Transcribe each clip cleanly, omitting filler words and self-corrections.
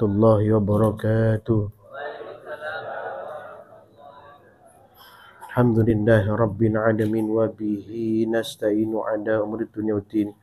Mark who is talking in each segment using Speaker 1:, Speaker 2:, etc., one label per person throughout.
Speaker 1: warahmatullahi wabarakatuh. Alhamdulillahi rabbil alamin wa bihi nasta'inu ala umuri dunya waddin.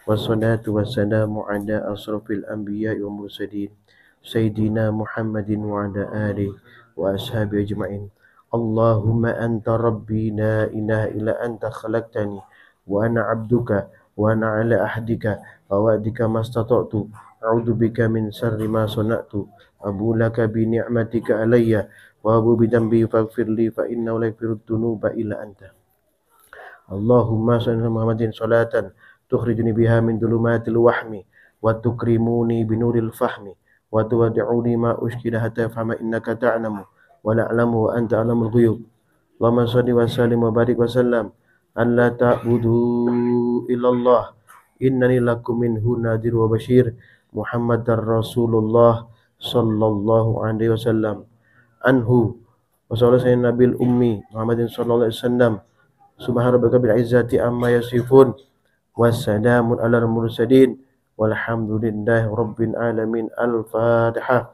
Speaker 1: Wassalatu wassalamu ala asrafil anbiya'i wa mursalin sayyidina Muhammadin wa ala alihi wa ashabihi ajma'in. Allahumma anta rabbi la ilaha illa anta khalaqtani wa ana 'abduka wa ana ala ahdika wa wa'dika mastata'tu a'udzu bika min syarri ma sana'tu abu laka bi ni'matika alayya wa abu bi dhanbi faghfirli fa innahu la yaghfiru dzunuba illa anta. Allahumma salli ala Muhammadin salatan tukhrijuni biha min dhulumatil wahmi wa tukrimuni bi nuril fahmi wa tuwaddi'uni ma ushkila hatta fahma innaka ta'lamu wa la a'lamu wa anta a'lamul ghuyub. Allahumma salli wa sallim wa barik wa sallam an la ta'budu illallah innani lakum minhu nadhir wa bashir Muhammadar Rasulullah sallallahu alaihi wasallam anhu wa sallallahu alaihi nabil ummi Muhammadin sallallahu alaihi wasallam subhana rabbika bil izzati amma yasifun wassalamun alal mursalin walhamdulillahi rabbil alamin. Al-Fatihah.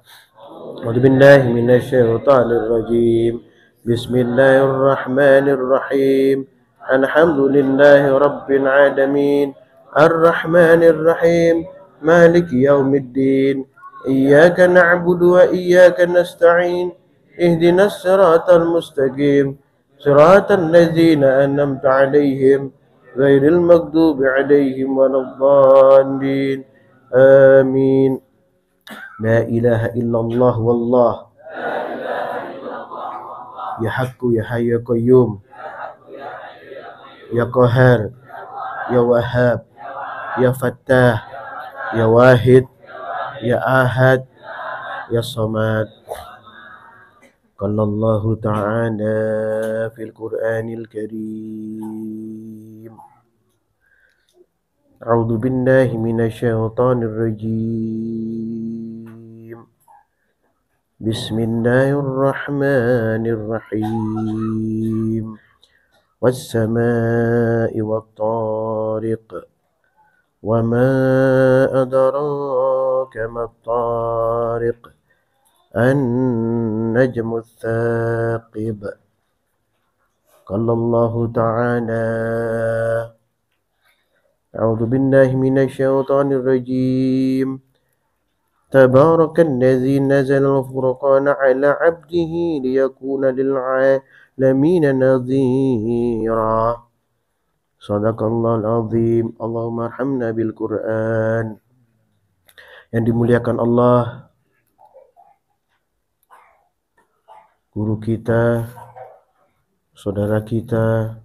Speaker 1: A'udzu billahi minasy syaithanir rajim. Bismillahirrahmanirrahim. Alhamdulillahi rabbil alamin. Ar-Rahmanir Rahim. Maliki yaumiddin. Iyyaka na'budu wa iyyaka nasta'in. Ihdinas siratal mustaqim. Siratal ladzina an'amta 'alaihim ghairil maghdubi 'alaihim waladdallin. Amin. La ilaha illallah wallah. Ya Haqqu ya Hayyu ya Qayyum. Ya Qahhar. Ya Wahhab. Ya Fattah. Ya Wahid. Ya Ahad. Ya Samad. Qala Allahu ta'ala fil Qur'anil Karim. A'udzu billahi minasy syaithanir rajim. Bismillahirrahmanirrahim. Was-samaa'i wat-tariq. Wa ma adraka mat-tariq. An-najmu ats-tsaqib. Qala Allahu ta'ala A'udzu billahi minasy syaithanir rajim. Tabarakalladzi nazzala al-furqana 'ala 'abdihi liyakuna lil 'alamin nadhira. Shadaqallahul azim. Allahumma arhamna bil Qur'an. Yang dimuliakan Allah, guru kita, saudara kita,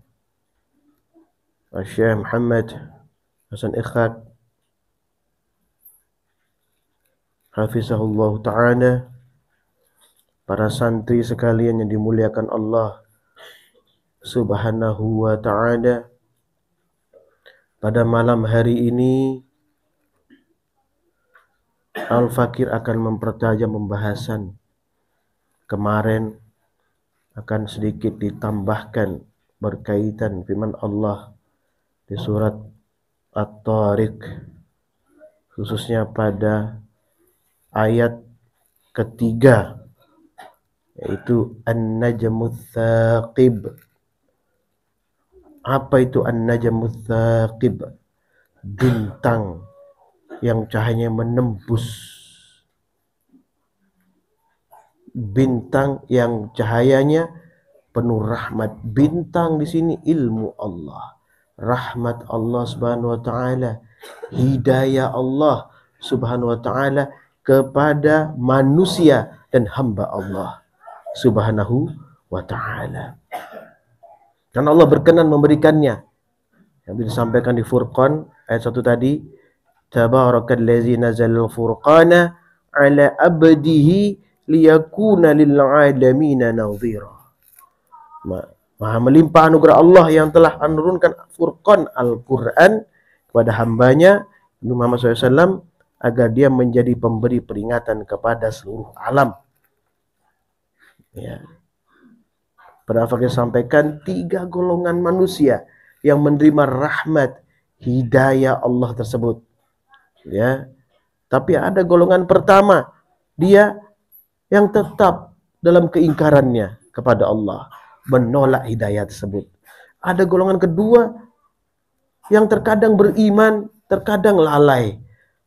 Speaker 1: Syekh Muhammad Hasan Ikhak hafizahullah ta'ala, para santri sekalian yang dimuliakan Allah subhanahu wa ta'ala. Pada malam hari ini Al-Fakir akan mempertajam pembahasan kemarin, akan sedikit ditambahkan berkaitan firman Allah di surat At-Tariq, khususnya pada ayat ketiga, yaitu An-Najmu ats-Tsaqib. Apa itu An-Najmu ats-Tsaqib? Bintang yang cahayanya menembus, bintang yang cahayanya penuh rahmat. Bintang di sini ilmu Allah, rahmat Allah subhanahu wa ta'ala, hidayah Allah subhanahu wa ta'ala kepada manusia dan hamba Allah subhanahu wa ta'ala. Karena Allah berkenan memberikannya. Yang disampaikan di Furqan ayat 1 tadi, Tabarakalladzi nazzala al-furqana 'ala 'abdihi liyakuna lil 'alamin nadhira. Maha melimpah anugerah Allah yang telah menurunkan Furqan Al-Quran kepada hambanya Nabi Muhammad SAW agar dia menjadi pemberi peringatan kepada seluruh alam. Ya. Pada Fakir sampaikan 3 golongan manusia yang menerima rahmat hidayah Allah tersebut. Ya. Tapi ada golongan pertama dia yang tetap dalam keingkarannya kepada Allah, menolak hidayah tersebut. Ada golongan kedua yang terkadang beriman, terkadang lalai,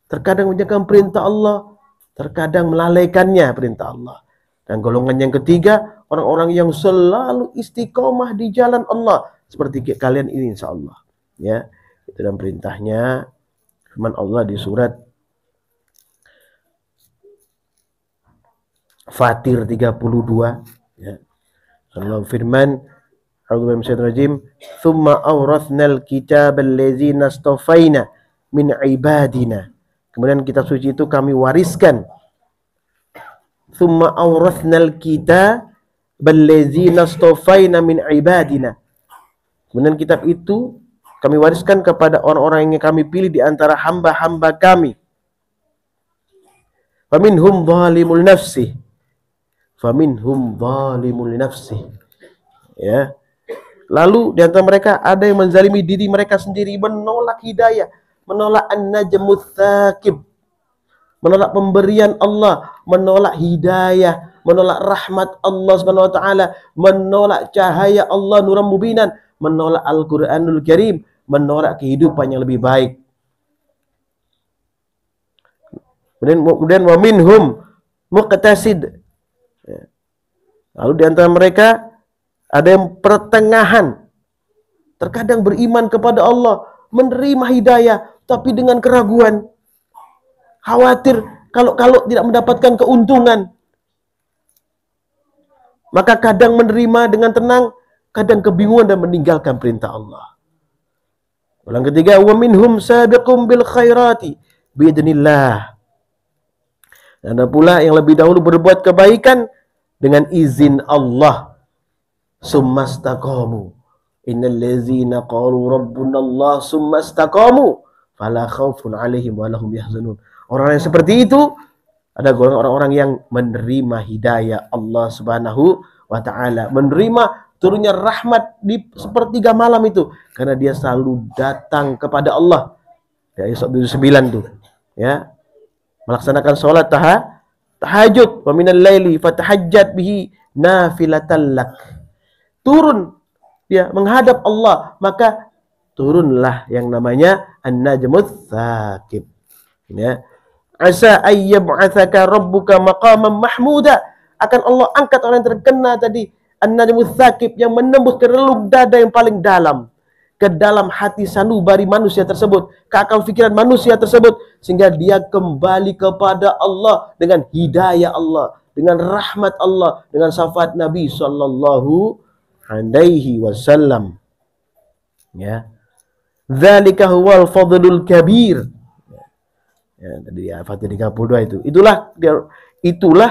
Speaker 1: terkadang menjalankan perintah Allah, terkadang melalaikannya perintah Allah. Dan golongan yang ketiga, orang-orang yang selalu istiqomah di jalan Allah, seperti kalian ini insyaallah. Ya, itu dalam perintahnya firman Allah di surat Fatir 32, ya. Allah firman, a'udzu billahi rajim, "Tsumma awrathnal kitabal ladzina astafaina min ibadina." Kemudian kitab suci itu kami wariskan. "Tsumma awrathnal kitabal ladzina astafaina min ibadina." Kemudian kitab itu kami wariskan kepada orang-orang yang kami pilih di antara hamba-hamba kami. Faminhum zalimul nafsih. Faminhum zalimul nafsih. Ya. Lalu di antara mereka ada yang menzalimi diri mereka sendiri, menolak hidayah, menolak an-najmus tsaqib, menolak pemberian Allah, menolak hidayah, menolak rahmat Allah Subhanahu wa taala, menolak cahaya Allah nuran mubinan, menolak Al-Qur'anul Karim, menolak kehidupan yang lebih baik. Kemudian wa minhum muqtasid. Lalu di antara mereka ada yang pertengahan, terkadang beriman kepada Allah, menerima hidayah, tapi dengan keraguan, khawatir kalau tidak mendapatkan keuntungan. Maka kadang menerima dengan tenang, kadang kebingungan dan meninggalkan perintah Allah. Yang ketiga, wa minhum sabiqum bil khairati biidznillah. Dan ada pula yang lebih dahulu berbuat kebaikan dengan izin Allah. Summastaqamu. Innal ladzina qalu rabbunallah summastaqamu fala khaufun 'alaihim wa lahum yahzanun. Orang yang seperti itu ada golongan orang-orang yang menerima hidayah Allah Subhanahu wa taala, menerima turunnya rahmat di sepertiga malam itu karena dia selalu datang kepada Allah. Ya, ayat 79 tuh. Ya. Melaksanakan salat tahajud, wa minal laili fatahajjat bihi nafilatan lak. Turun dia menghadap Allah, maka turunlah yang namanya an-najmus tsaqib. Ya. Asa ayyab'atsaka rabbuka maqaman mahmuda. Akan Allah angkat orang yang terkena tadi an-najmus tsaqib, yang menembus ke relung dada yang paling dalam, ke dalam hati sanubari manusia tersebut, ke akal pikiran manusia tersebut, sehingga dia kembali kepada Allah dengan hidayah Allah, dengan rahmat Allah, dengan syafaat Nabi sallallahu alaihi wasallam. Ya. Dzalika huwal fadlul kabir. Ya, tadi Al-Fatihah 32 itu. Itulah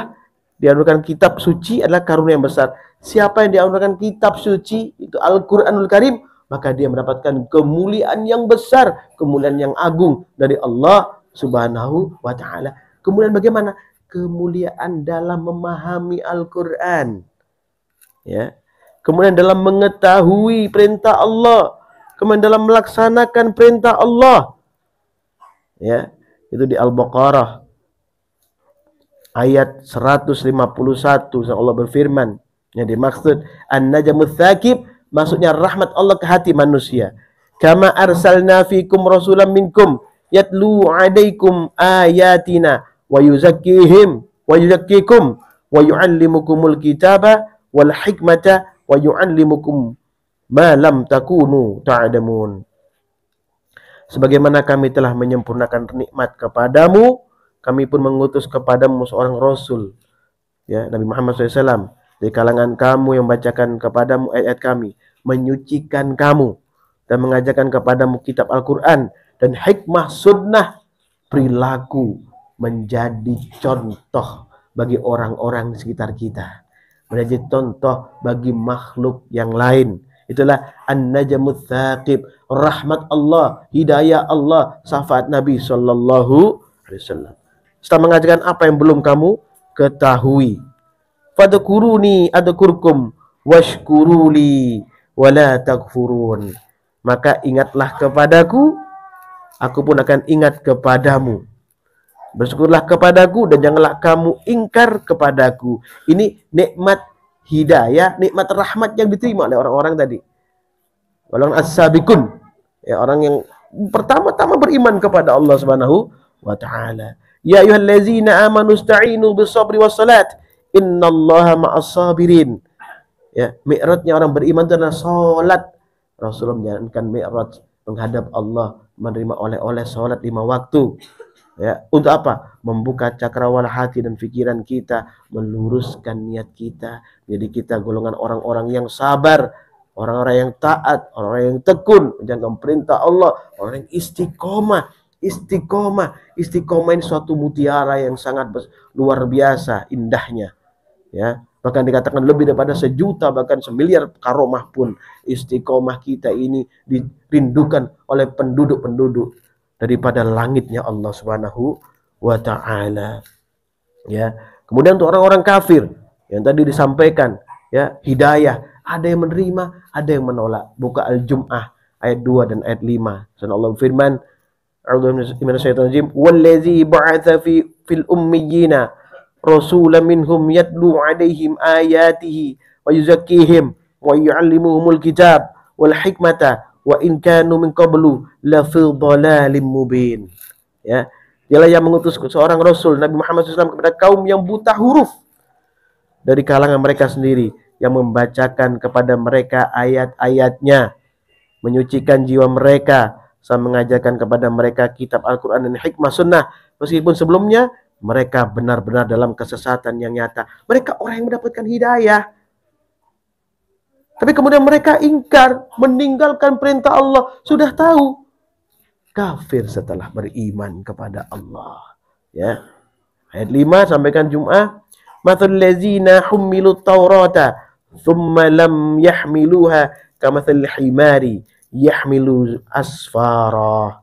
Speaker 1: dianugerahkan kitab suci adalah karunia yang besar. Siapa yang dianugerahkan kitab suci itu Al-Qur'anul Karim, maka dia mendapatkan kemuliaan yang besar, kemuliaan yang agung dari Allah Subhanahu wa taala. Kemuliaan bagaimana? Kemuliaan dalam memahami Al-Qur'an. Ya. Kemudian dalam mengetahui perintah Allah, kemudian dalam melaksanakan perintah Allah. Ya, itu di Al-Baqarah ayat 151 Allah berfirman, yang dimaksud an-najmus tsaqib, maksudnya rahmat Allah ke hati manusia. Kama arsalna fikum rasulan minkum yatlu 'alaikum ayatina wa yuzakkikum wa yu'allimukumul kitaba wal hikmata wa yu'allimukum ma lam takunu ta'lamun. Sebagaimana kami telah menyempurnakan nikmat kepadamu, kami pun mengutus kepadamu seorang rasul, ya, Nabi Muhammad SAW, dari kalangan kamu, yang membacakan kepadamu ayat-ayat kami, menyucikan kamu, dan mengajarkan kepadamu kitab Al-Quran dan hikmah sunnah, perilaku menjadi contoh bagi orang-orang di sekitar kita, menjadi contoh bagi makhluk yang lain. Itulah an-najmus tsaqib, rahmat Allah, hidayah Allah, syafaat Nabi sallallahu alaihi wasallam. Setelah mengajarkan apa yang belum kamu ketahui. Fadhkuruni adkurkum washkuruli wala takfurun. Maka ingatlah kepadaku, aku pun akan ingat kepadamu. Bersyukurlah kepadaku dan janganlah kamu ingkar kepadaku. Ini nikmat hidayah, nikmat rahmat yang diterima oleh orang-orang tadi. Orang as-sabiqun, ya, orang yang pertama-tama beriman kepada Allah Subhanahu wa taala. Ya ayyuhallazina amanu ista'inu bis-sabri was-salat. Innallaha ma'as sabirin. Ya, mi'rajnya orang beriman itu adalah salat. Rasulullah menjalankan mi'raj menghadap Allah, menerima oleh-oleh salat 5 waktu. Ya, untuk apa? Membuka cakrawala hati dan pikiran kita, meluruskan niat kita. Jadi kita golongan orang-orang yang sabar, orang-orang yang taat, orang-orang yang tekun menjalankan perintah Allah, orang yang istiqomah. Istiqomah ini suatu mutiara yang sangat luar biasa indahnya. Ya, bahkan dikatakan lebih daripada 1.000.000 bahkan 1.000.000 karomah pun istiqomah kita ini dirindukan oleh penduduk-penduduk daripada langitnya Allah Subhanahu wa taala. Ya. Kemudian untuk orang-orang kafir yang tadi disampaikan, ya, hidayah, ada yang menerima, ada yang menolak. Buka Al-Jum'ah ayat 2 dan ayat 5. Sunnah Allah firman, A'udzu minasyaitonir rajim, "Wallazi ba'atsa fil ummiyina rasulan minhum yatlu 'alaihim ayatihi wa yuzakkihim wa yu'allimuhumul kitab wal hikmata wa in kanu min qablu la fi dhalalim mubin." Ya, dialah yang mengutus seorang rasul Nabi Muhammad SAW kepada kaum yang buta huruf dari kalangan mereka sendiri, yang membacakan kepada mereka ayat-ayatnya, menyucikan jiwa mereka, sama mengajarkan kepada mereka kitab Al-Quran dan hikmah sunnah, meskipun sebelumnya mereka benar-benar dalam kesesatan yang nyata. Mereka orang yang mendapatkan hidayah, tapi kemudian mereka ingkar, meninggalkan perintah Allah. Sudah tahu, kafir setelah beriman kepada Allah. Ya. Ayat 5 sampaikan Jum'ah. Mathal ladzina hummilut taurata thumma lam yahmiluha kamathal himari yahmilu asfara.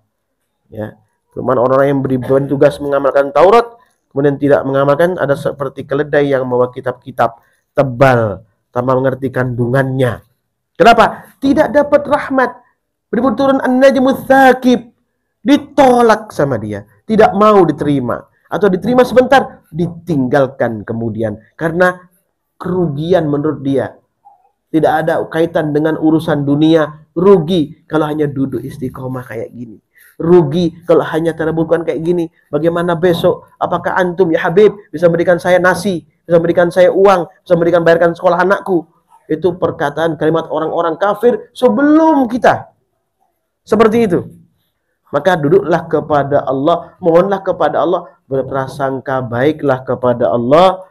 Speaker 1: Ya. Cuman orang yang beriban tugas mengamalkan Taurat kemudian tidak mengamalkan, ada seperti keledai yang membawa kitab-kitab tebal tanpa mengerti kandungannya. Kenapa? Tidak dapat rahmat. Beribut turun an-najmus tsaqib, ditolak sama dia, tidak mau diterima, atau diterima sebentar, ditinggalkan kemudian karena kerugian menurut dia. Tidak ada kaitan dengan urusan dunia, rugi kalau hanya duduk istiqomah kayak gini. Rugi kalau hanya tadabbur kayak gini. Bagaimana besok? Apakah antum ya Habib bisa berikan saya nasi, bisa berikan saya uang, bisa berikan bayarkan sekolah anakku? Itu perkataan kalimat orang-orang kafir sebelum kita. Seperti itu. Maka duduklah kepada Allah, mohonlah kepada Allah, berprasangka baiklah kepada Allah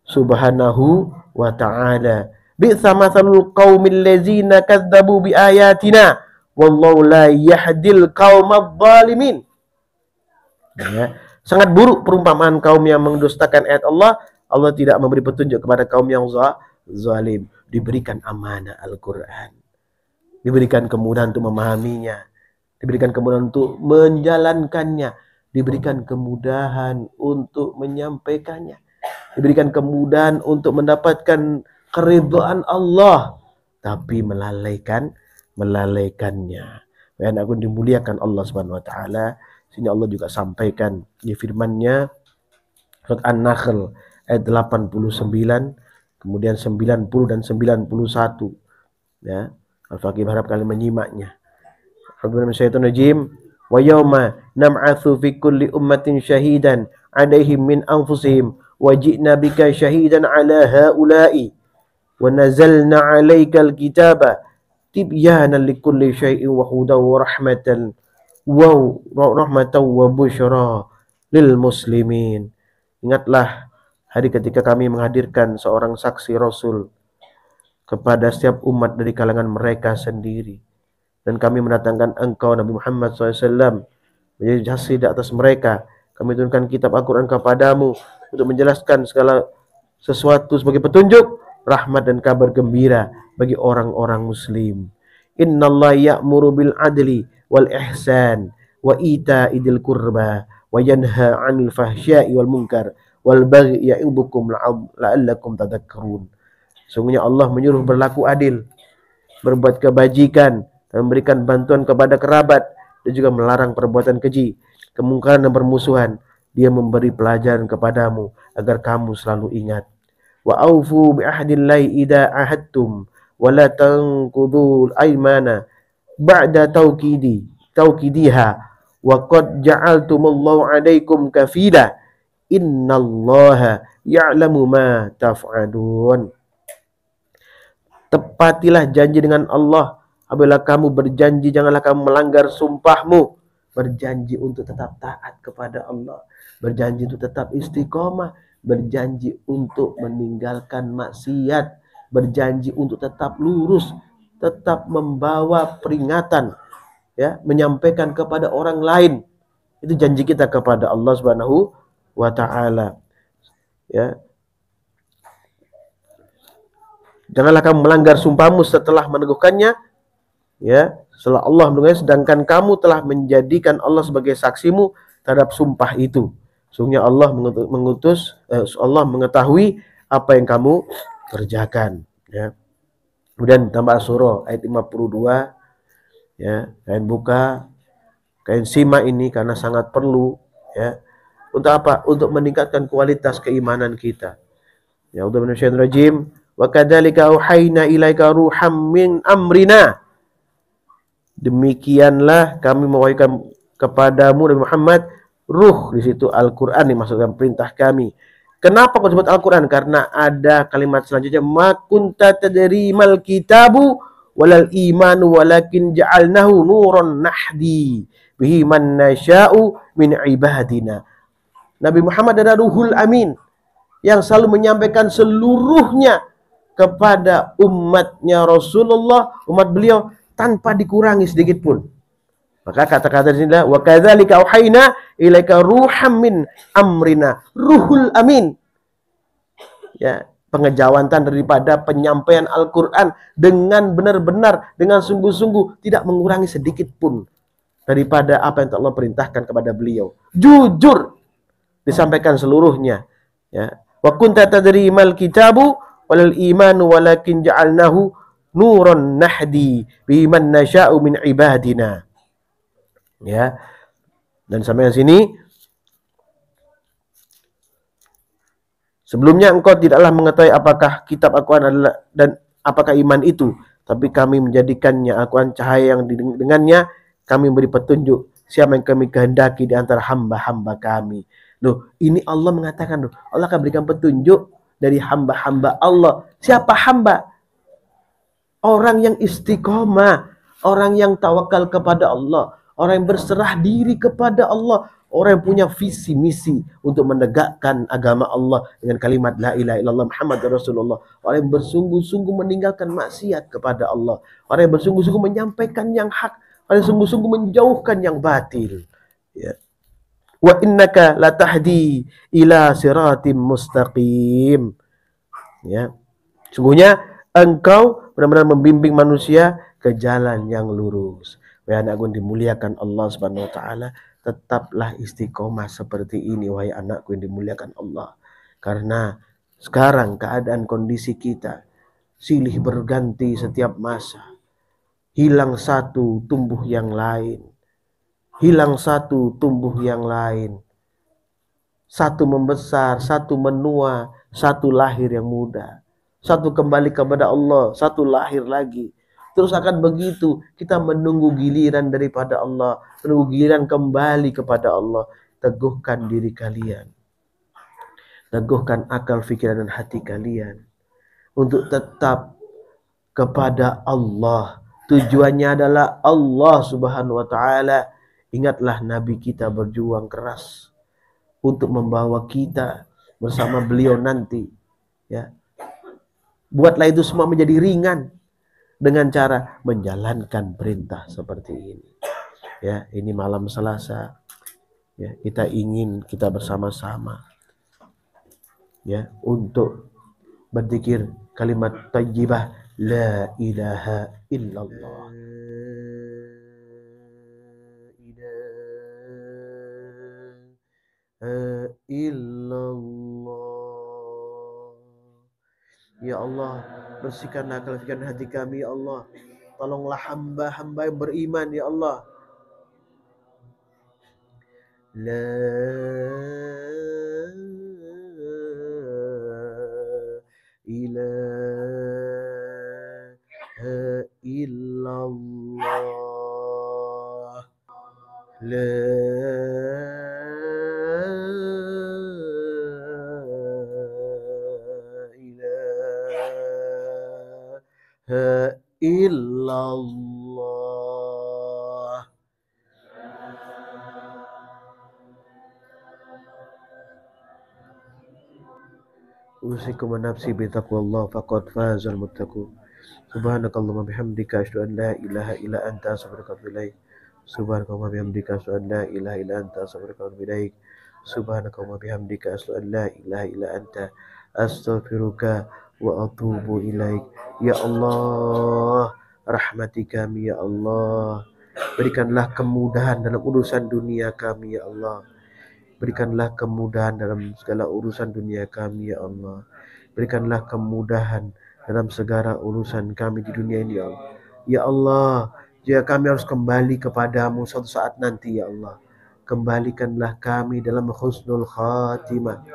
Speaker 1: Subhanahu wa ta'ala. Bi'sa mathalul qaumil ladzina kadzdzabu bi ayatina wallahu la yahdil qaumadz zalimin. Ya, sangat buruk perumpamaan kaum yang mendustakan ayat Allah. Allah tidak memberi petunjuk kepada kaum yang zalim. Diberikan amanah Al-Quran, diberikan kemudahan untuk memahaminya, diberikan kemudahan untuk menjalankannya, diberikan kemudahan untuk menyampaikannya, diberikan kemudahan untuk mendapatkan keridhaan Allah, tapi melalaikannya. Dan aku dimuliakan Allah Subhanahu wa taala. Sini Allah juga sampaikan di firman-Nya surat An-Nahl ayat 89, kemudian 90 dan 91. Ya, Al-Faqih berharap kalian menyimaknya. Bismillahirrahmanirrahim. Wa yauma nam'atsu fi kulli ummatin syahidan 'alaihim min anfusihim wa ji'na bika syahidan 'ala haula'i wa nazalna 'alaikal kitaba tibyanan likulli syai'in wa hudan wa rahmatan wa busyra lil muslimin. Ingatlah hari ketika kami menghadirkan seorang saksi Rasul kepada setiap umat dari kalangan mereka sendiri, dan kami mendatangkan engkau Nabi Muhammad SAW menjadi saksi di atas mereka. Kami turunkan kitab Al-Quran kepadamu untuk menjelaskan segala sesuatu sebagai petunjuk, rahmat dan kabar gembira bagi orang-orang muslim. Innallaha ya'muru bil adli wal ihsan wa ita'idil qurba wa yanha 'anil fahsya'i wal munkar wal baghi ya'idukum la'allakum tadhakkarun. Sungguhnya Allah menyuruh berlaku adil, berbuat kebajikan, dan memberikan bantuan kepada kerabat, dan juga melarang perbuatan keji, kemungkaran dan permusuhan, Dia memberi pelajaran kepadamu agar kamu selalu ingat. Wa aufu bi ahdillahi idza ahadtum wa la tanqudul aymana ba'da taukidiha wa qad ja'altumullahu 'alaikum kafila innallaha ya'lamu ma taf'alun. Tepatilah janji dengan Allah. Apabila kamu berjanji, janganlah kamu melanggar sumpahmu. Berjanji untuk tetap taat kepada Allah. Berjanji untuk tetap istiqomah. Berjanji untuk meninggalkan maksiat. Berjanji untuk tetap lurus. Tetap membawa peringatan. Ya, menyampaikan kepada orang lain. Itu janji kita kepada Allah Subhanahu wa ta'ala. Ya, janganlah kamu melanggar sumpahmu setelah meneguhkannya, ya, setelah Allah meneguhkannya, sedangkan kamu telah menjadikan Allah sebagai saksimu terhadap sumpah itu. Sungguhnya Allah Allah mengetahui apa yang kamu kerjakan. Ya. Kemudian tambah surah ayat 52, ya, kalian buka, kalian simak ini karena sangat perlu, ya. Untuk apa? Untuk meningkatkan kualitas keimanan kita. Ya, udah minasyaitonir rajim. Wa kadzalika auhayna ilaika ruham min amrina. Demikianlah kami mewahyukan kepadamu Nabi Muhammad ruh, di situ Al-Qur'an dimaksudkan perintah kami. Kenapa kau sebut Al-Qur'an? Karena ada kalimat selanjutnya, ma kunta tadrimal kitabu walal imanu walakin ja'alnahu nuran nahdi bihi man nasya'u min ibadina. Nabi Muhammad adalah Ruhul Amin yang selalu menyampaikan seluruhnya kepada umatnya Rasulullah, umat beliau, tanpa dikurangi sedikit pun. Maka kata-kata di sini adalah wa kadzalika auhayna ilaika ruham min amrina, Ruhul Amin. Ya, pengejawantan daripada penyampaian Al-Qur'an dengan benar-benar, dengan sungguh-sungguh, tidak mengurangi sedikit pun daripada apa yang Allah perintahkan kepada beliau. Jujur disampaikan seluruhnya. Ya. Wa kunta tadrimal kitabu walal imanu walakin ja'alnahu nuran nahdi biman nasya'u min ibadina. Ya. Dan sampai sini, sebelumnya engkau tidaklah mengetahui apakah kitab Al-Quran adalah dan apakah iman itu, tapi kami menjadikannya Al-Quran cahaya yang dengannya kami beri petunjuk siapa yang kami kehendaki di antara hamba-hamba kami. Loh, ini Allah mengatakan, loh, Allah akan berikan petunjuk dari hamba-hamba Allah. Siapa hamba? Orang yang istiqomah, orang yang tawakal kepada Allah, orang yang berserah diri kepada Allah, orang yang punya visi misi untuk menegakkan agama Allah dengan kalimat la ilaha illallah Muhammadur Rasulullah, orang yang bersungguh-sungguh meninggalkan maksiat kepada Allah, orang yang bersungguh-sungguh menyampaikan yang hak, orang yang sungguh-sungguh menjauhkan yang batil. Ya. Wa innaka latahdi ila siratim mustaqim. Ya. Sungguhnya engkau benar-benar membimbing manusia ke jalan yang lurus. Wahai anakku yang dimuliakan Allah Subhanahu wa taala, tetaplah istiqomah seperti ini wahai anakku yang dimuliakan Allah. Karena sekarang keadaan kondisi kita silih berganti setiap masa. Hilang satu, tumbuh yang lain. Hilang satu, tumbuh yang lain. Satu membesar, satu menua, satu lahir yang muda. Satu kembali kepada Allah, satu lahir lagi. Terus akan begitu, kita menunggu giliran daripada Allah, menunggu giliran kembali kepada Allah. Teguhkan diri kalian. Teguhkan akal, pikiran, dan hati kalian. Untuk tetap kepada Allah. Tujuannya adalah Allah Subhanahu wa ta'ala. Ingatlah Nabi kita berjuang keras untuk membawa kita bersama beliau nanti. Ya. Buatlah itu semua menjadi ringan dengan cara menjalankan perintah seperti ini. Ya, ini malam Selasa. Ya, kita ingin kita bersama-sama ya untuk berzikir kalimat thayyibah la ilaha illallah. Illallah. Ya Allah, bersihkanlah akal pikiran hati kami ya Allah. Tolonglah hamba-hamba yang beriman ya Allah. لا إله إلا الله لا إله إلا الله. أوصيكم ونفسي بتقوى الله فقد فاز المتقون. سبحانك اللهم وبحمدك أشهد أن لا إله إلا أنت أستغفرك وأتوب إليك. سبحانك اللهم وبحمدك أشهد أن لا إله إلا أنت أستغفرك وأتوب إليك. سبحانك اللهم وبحمدك أشهد أن لا إله إلا أنت أستغفرك وأتوب إليك. Ya Allah, rahmati kami ya Allah. Berikanlah kemudahan dalam urusan dunia kami ya Allah. Berikanlah kemudahan dalam segala urusan dunia kami ya Allah. Berikanlah kemudahan dalam segala urusan kami di dunia ini ya Allah. Ya Allah, jika kami harus kembali kepadamu suatu saat nanti ya Allah, kembalikanlah kami dalam husnul khatimah.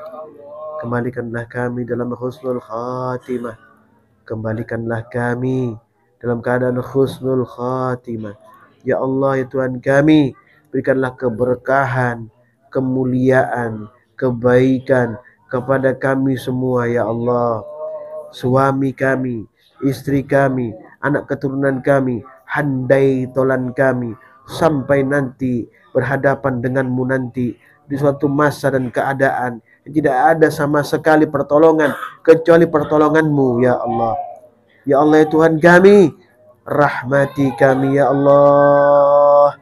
Speaker 1: Kembalikanlah kami dalam husnul khatimah. Kembalikanlah kami dalam keadaan husnul khatimah. Ya Allah, ya Tuhan kami, berikanlah keberkahan, kemuliaan, kebaikan kepada kami semua ya Allah. Suami kami, istri kami, anak keturunan kami, handai tolan kami, sampai nanti berhadapan denganmu nanti di suatu masa dan keadaan yang tidak ada sama sekali pertolongan kecuali pertolonganmu ya Allah. Ya Allah ya Tuhan kami, rahmati kami ya Allah.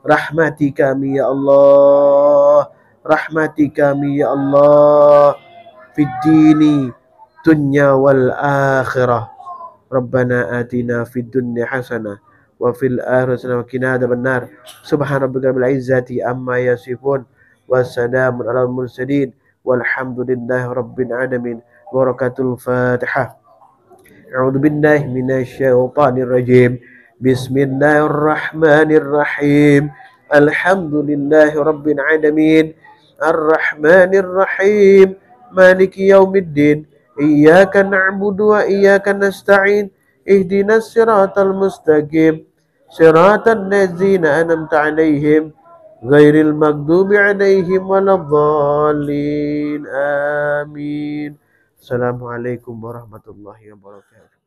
Speaker 1: Rahmati kami ya Allah. Rahmati kami ya Allah. Fid dini dunya wal akhirah. Rabbana atina fid dunya hasanah wa fil akhirati hasanah wa qina adzabannar. Subhana rabbika rabbil izzati amma yasifun wa salamun alal mursalin walhamdulillahi rabbil alamin. Barakatul Fatihah. A'udzu billahi minasyaitonir rajim. Bismillahirrahmanirrahim. Alhamdulillahi rabbil alamin. Arrahmanir rahim. Maliki yaumiddin. Iyyaka na'budu wa iyyaka nasta'in. Ihdinas siratal mustaqim. Siratal ladzina an'amta 'alaihim ghairil maghdubi 'alaihim waladdallin. Amin. Assalamualaikum warahmatullahi wabarakatuh.